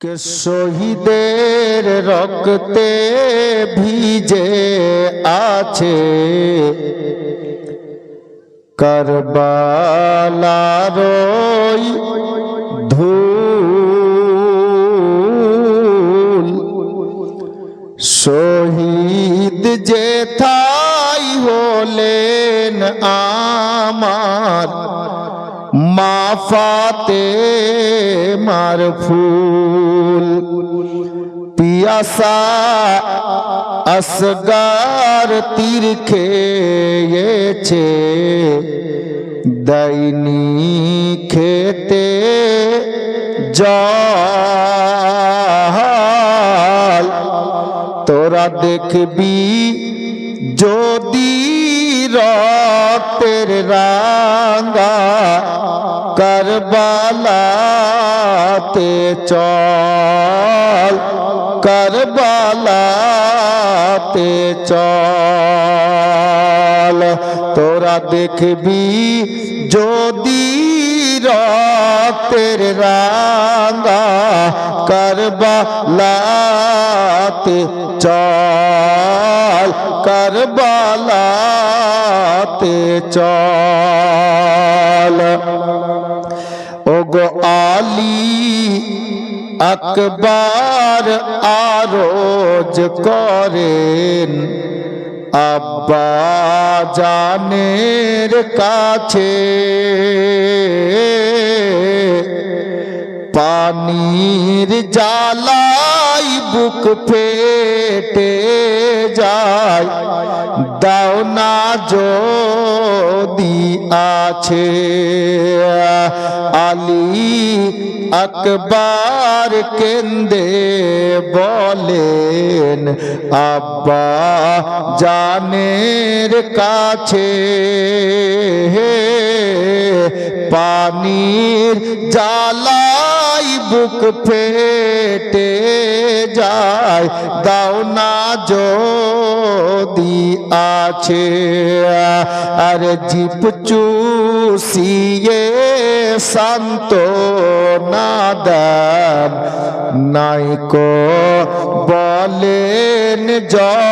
কে শহীদের রক্তে ভিজে আছে কারবালার ওই ধূল। শহীদ যেথায় হলেন আমার মা ফাতেমার ফুল। পিয়াসা আসগার তীর খেয়েছে দাইনি খেতে জল। তোরা দেখবি যদি রক্তের রাঙ্গা কারবালাতে চল, কারবালাতে চল। তোরা দেখবি যদি রক্তের রাঙ্গা কারবালাতে চল, কারবালাতে চল। ওগো আলী আকবার আরজ করেন আব্বা জানের কাছে, পানির জ্বালাই বুক ফেটে যায় দাও না যদি আছে। আলী আকবার কেন্দে বলেন আব্বা জানের কাছে, পানির জ্বালাই বুক ফেটে যায় দাও না যদি আছে। আর জিপ চুষিয়ে শান্ত না দেন নাইকো বলেন জল।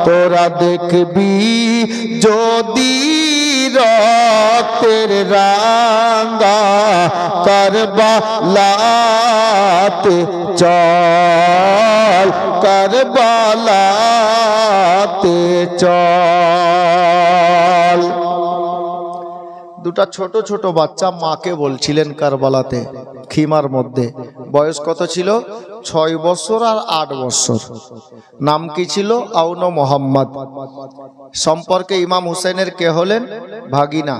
তোরা দেখবি যদি রক্তের রাঙ্গা কারবালাতে চল, কারবালাতে চল। দুটা ছোট ছোট বাচ্চা মাকে বলছিলেন কারবালাতে, খিমার মধ্যে। বয়স কত ছিল? 6 বছর আর 8 বছর। নাম কি ছিল? আউন মোহাম্মদ। সম্পর্কে ইমাম হুসেনের কে হলেন? ভাগিনা।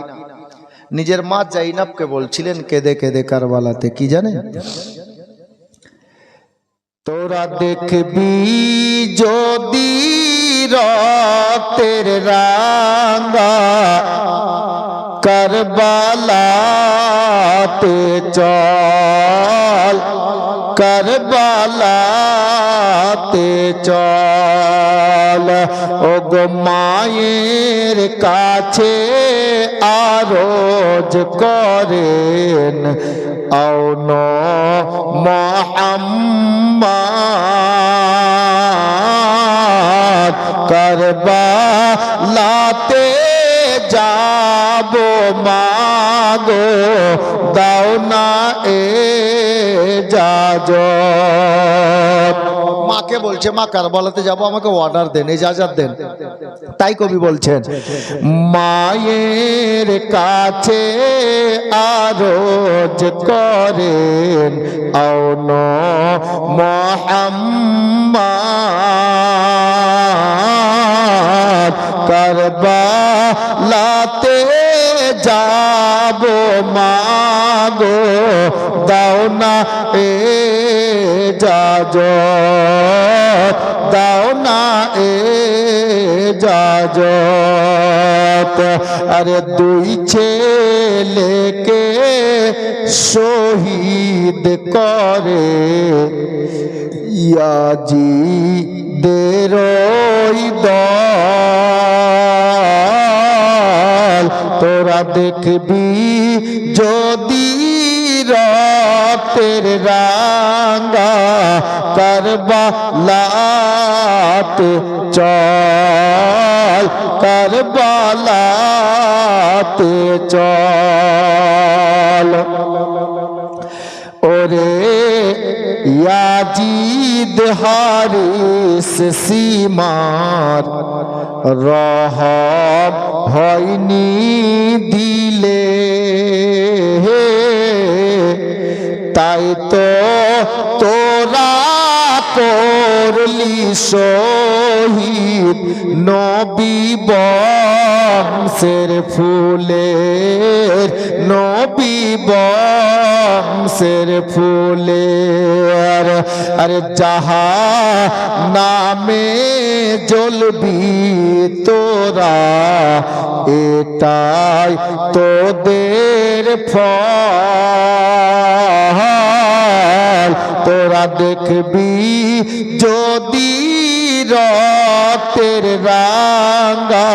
নিজের মা জাইনাবকে বলছিলেন কেঁদে কেঁদে কারবালাতে, কি জানেন? তোরা দেখবি যদি রক্তের রাঙ্গা কারবালাতে চল, কারবালাতে চল। ওগো মায়ের কাছে আরজ করেন আউন মোহাম্মদ কারবালাতে যাবো মাগো দাও না এজাজত। মাকে বলছে মা কারবালাতে যাবো, আমাকে অর্ডার দেন, এজাজত দেন। তাই কবি বলছেন মায়ের কাছে আরজ করেন আউন মোহাম্মদ কারবালাতে যাবো মাগো দাও না এজাজত, দাও না এজাজত। আরে দুই ছেলেকে শহীদ করে ইয়াজিদের ওই দল। তোরা দেখবি যদি রক্তের রাঙ্গা কারবালাতে চল, কারবালাতে চল। ওরে ইয়াজিদ হারিস সীমার রহম হয়নি দিলে, তাই তো তোরা করলি শহীদ নবী বংশের ফুলের, নবী বংশের ফুলের। আরে যাহা নামে জ্বলবি তোরা, এটাই তোদের ফল। তোরা দেখবি যদি রক্তের রাঙ্গা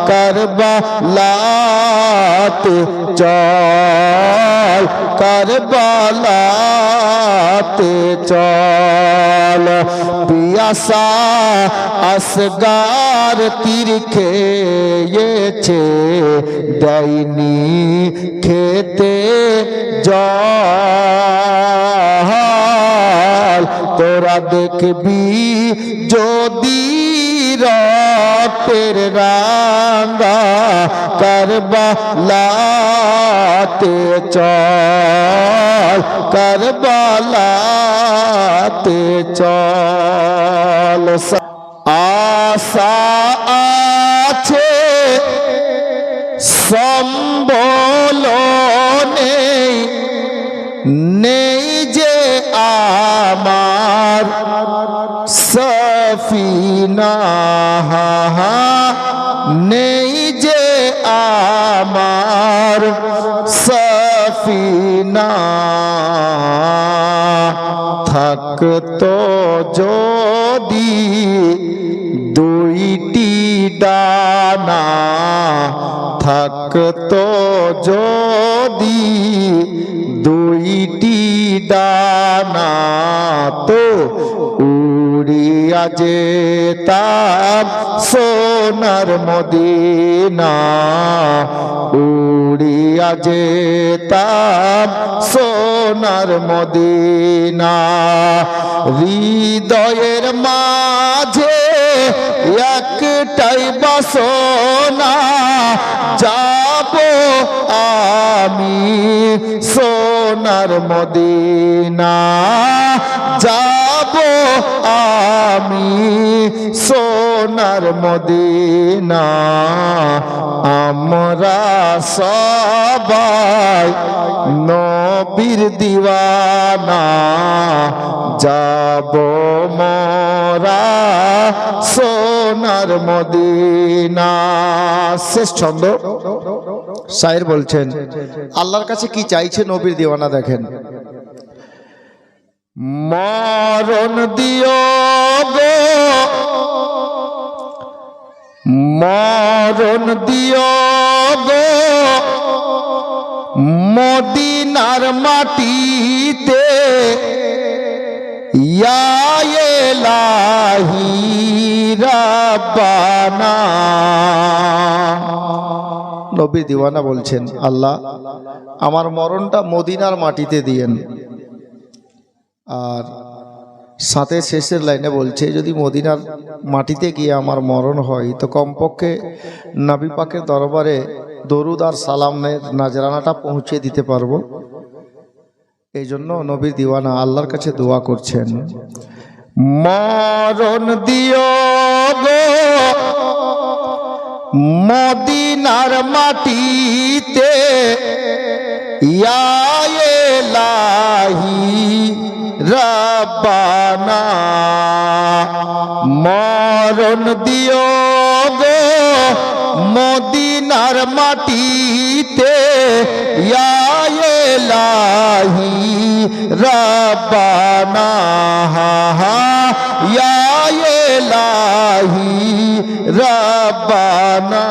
কারবালাতে চল, কারবালাতে চল। পিয়াসা আসগার তীর খেয়েছে, দেয়নি খেতে জল। তোরা দেখবি যদি রক্তের রাঙ্গা কারবালাতে চল, কারবালাতে চল। আশা আছে সম্বল নেই, নেই যে আমার সফিনা, নেই যে আমার সফিনা। থাকতো যদি দুইটি ডানা, থাকতো যদি দুইটি ডানা, তো উড়িয়া যেতাম সোনার মদিনা, উড়িয়া যেতাম সোনার মদিনা। হৃদয়ের মাঝে একটাই বাসনা, যাব আমি সোনার মদিনা, যাব আমি সোনার মদিনা। আমরা সবাই নবীর দিওয়ানা, যাব মোরা সোনার মদিনা। শেষ ছন্দ। শায়ের বলছেন আল্লাহর কাছে কি চাইছে নবীর দিওয়ানা, দেখেন। মরণ দিও গো, মরণ দিও গো মদিনার মাটিতে, ইয়া ইলাহি রাব্বানা। নবী দিওয়ানা বলছেন আল্লাহ আমার মরণটা মদিনার মাটিতে দিয়েন। আর সাথে শেষের লাইনে বলছে যদি মদিনার মাটিতে গিয়ে আমার মরণ হয় তো কমপক্ষে নবী পাকের দরবারে দরুদ আর সালামের নাজরানাটা পৌঁছে দিতে পারবো। এই জন্য নবীর দিওয়ানা আল্লাহর কাছে দোয়া করছেন, মরণ দিও গো মদিনার মাটিতে, ইয়া ইলাহি রাব্বানা। মরণ দিও গো মদিনার মাটিতে, ইয়া ইলাহি রাব্বানা, ইয়া ইলাহি রাব্বানা।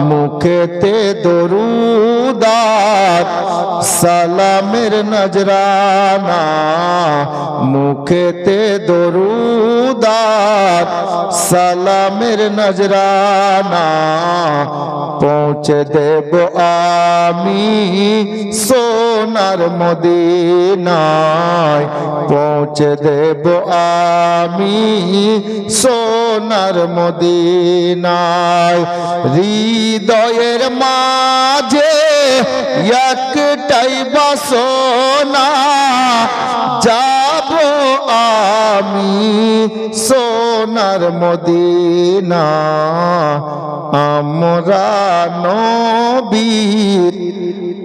মুখেতে দরুদার সালামের নজরানা, মুখেতে দরুদার সালামের নজরানা, পৌঁছে দেব আমি সোনার মদিনায়, পৌঁছে দেব আমি সোনার মদিনায়। হৃদয়ের মাঝে একটাই বাসনা, যাব আমি সোনার মদিনা। আমরা নবীর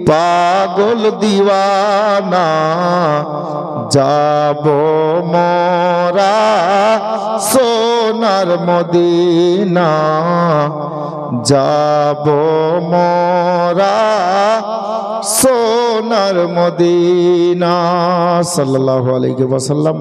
পাগল দিওয়ানা, যাব মোরা সোনার মদিনা, যাব মোরা সোনার মদিনা। সাল্লাল্লাহু আলাইহি ওয়াসাল্লাম।